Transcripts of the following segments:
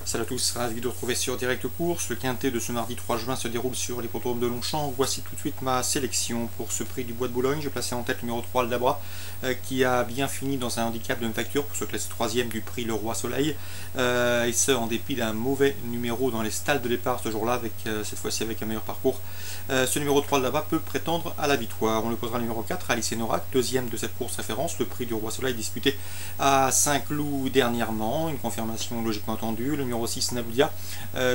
Salut à tous, ravi de vous retrouver sur Direct Course. Le quintet de ce mardi 3 juin se déroule sur l'hippodrome de Longchamp. Voici tout de suite ma sélection pour ce prix du Bois de Boulogne. J'ai placé en tête le numéro 3, le Dabra, qui a bien fini dans un handicap de même facture pour se classer 3e du prix Le Roi Soleil. Et ce, en dépit d'un mauvais numéro dans les stalles de départ ce jour-là, avec cette fois-ci avec un meilleur parcours. Ce numéro 3, le Dabra, peut prétendre à la victoire. On le posera le numéro 4, Alice Norak, deuxième de cette course référence. Le prix du Roi Soleil disputé à Saint-Cloud dernièrement. Une confirmation logiquement attendue. Le numéro 6, Naboudia,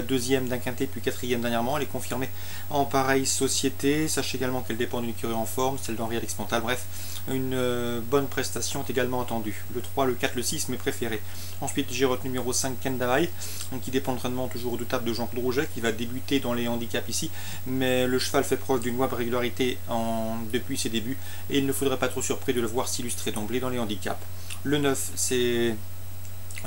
deuxième d'un quintet puis quatrième dernièrement. Elle est confirmée en pareille société. Sachez également qu'elle dépend d'une écurie en forme, celle d'Henri Alex Montal. Bref, une bonne prestation est également attendue. Le 3, le 4, le 6, mes préférés. Ensuite, j'ai retenu numéro 5, Kendawai, qui dépend de l'entraînement toujours redoutable de Jean-Claude Rouget, qui va débuter dans les handicaps ici. Mais le cheval fait preuve d'une loin régularité depuis ses débuts et il ne faudrait pas trop surpris de le voir s'illustrer d'emblée dans les handicaps. Le 9, c'est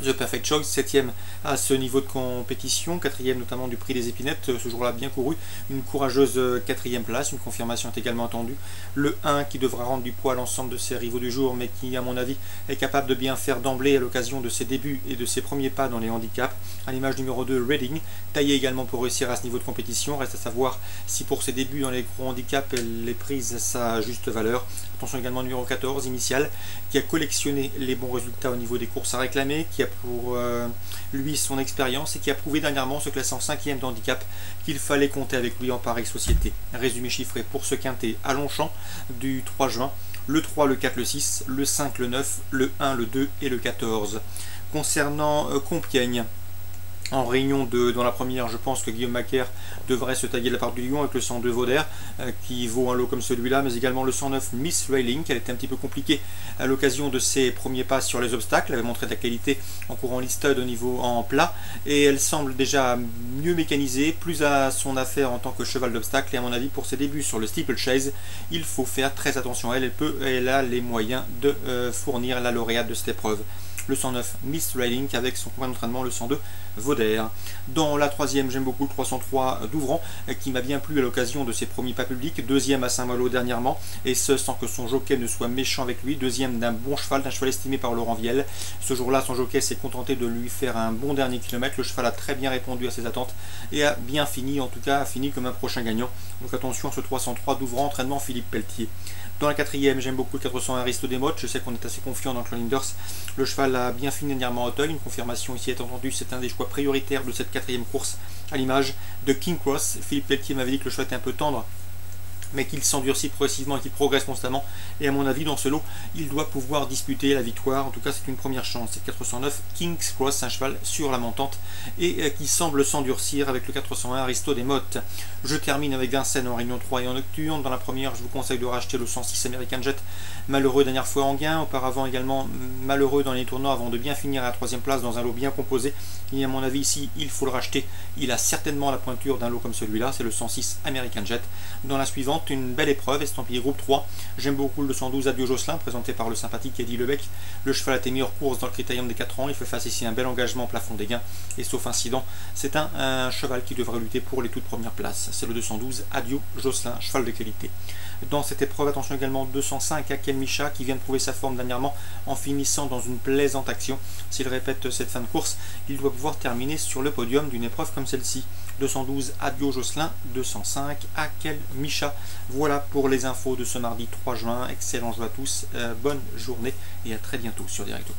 The Perfect Choice, 7e à ce niveau de compétition, 4e notamment du prix des épinettes, ce jour-là bien couru, une courageuse 4e place, une confirmation est également attendue. Le 1 qui devra rendre du poids à l'ensemble de ses rivaux du jour, mais qui à mon avis est capable de bien faire d'emblée à l'occasion de ses débuts et de ses premiers pas dans les handicaps. À l'image numéro 2, Reading, taillé également pour réussir à ce niveau de compétition, reste à savoir si pour ses débuts dans les gros handicaps elle est prise à sa juste valeur. Attention également numéro 14, Initial, qui a collectionné les bons résultats au niveau des courses à réclamer, qui a pour lui son expérience et qui a prouvé dernièrement, se classant 5e d'handicap, qu'il fallait compter avec lui en pareille société. Résumé chiffré pour ce quintet à Longchamp du 3 juin, le 3, le 4, le 6, le 5, le 9, le 1, le 2 et le 14. Concernant Compiègne, en réunion 2, dans la première, je pense que Guillaume Macaire devrait se tailler de la part du Lion avec le 102 Vauder, qui vaut un lot comme celui-là, mais également le 109 Miss Railing, qui était un petit peu compliquée à l'occasion de ses premiers pas sur les obstacles. Elle avait montré de la qualité en courant listed au niveau en plat, et elle semble déjà mieux mécanisée, plus à son affaire en tant que cheval d'obstacle, et à mon avis, pour ses débuts sur le steeplechase, il faut faire très attention à elle. Elle a les moyens de fournir la lauréate de cette épreuve. Le 109 Miss Railing avec son point d'entraînement, le 102 Vauder. Dans la troisième, j'aime beaucoup le 303 Douvran, qui m'a bien plu à l'occasion de ses premiers pas publics, deuxième à Saint-Malo dernièrement, et ce sans que son jockey ne soit méchant avec lui, deuxième d'un bon cheval, d'un cheval estimé par Laurent Viel. Ce jour-là, son jockey s'est contenté de lui faire un bon dernier kilomètre. Le cheval a très bien répondu à ses attentes et a bien fini, en tout cas a fini comme un prochain gagnant. Donc attention à ce 303 Douvran, entraînement Philippe Pelletier. Dans la quatrième, j'aime beaucoup le 401 Aristo Desmottes. Je sais qu'on est assez confiant dans Cloninders. Le cheval a bien fini dernièrement à Auteuil. Une confirmation ici est entendue. C'est un des choix prioritaires de cette quatrième course, à l'image de King Cross. Philippe Pelletier m'avait dit que le cheval était un peu tendre, mais qu'il s'endurcit progressivement et qu'il progresse constamment. Et à mon avis, dans ce lot, il doit pouvoir disputer la victoire. En tout cas, c'est une première chance. C'est 409 King's Cross, un cheval sur la montante et qui semble s'endurcir avec le 401 Aristo Desmottes. Je termine avec Vincennes en réunion 3 et en nocturne. Dans la première, je vous conseille de racheter le 106 American Jet, malheureux dernière fois en gain, auparavant également malheureux dans les tournois avant de bien finir à la 3e place dans un lot bien composé. Et à mon avis, ici, il faut le racheter. Il a certainement la pointure d'un lot comme celui-là, c'est le 106 American Jet. Dans la suivante, une belle épreuve, estampillé groupe 3. J'aime beaucoup le 112 Adio Josselin, présenté par le sympathique Eddie Lebec. Le cheval a été mis hors course dans le critérium des 4 ans. Il fait face ici à un bel engagement au plafond des gains. Et sauf incident, c'est un cheval qui devrait lutter pour les toutes premières places. C'est le 212 Adio Josselin, cheval de qualité. Dans cette épreuve, attention également 205 Akel Micha, qui vient de prouver sa forme dernièrement en finissant dans une plaisante action. S'il répète cette fin de course, il doit pouvoir terminer sur le podium d'une épreuve comme celle-ci. 212 Adio Josselin, 205 Akel Micha. Voilà pour les infos de ce mardi 3 juin. Excellent jeu à tous, bonne journée et à très bientôt sur Direct Course.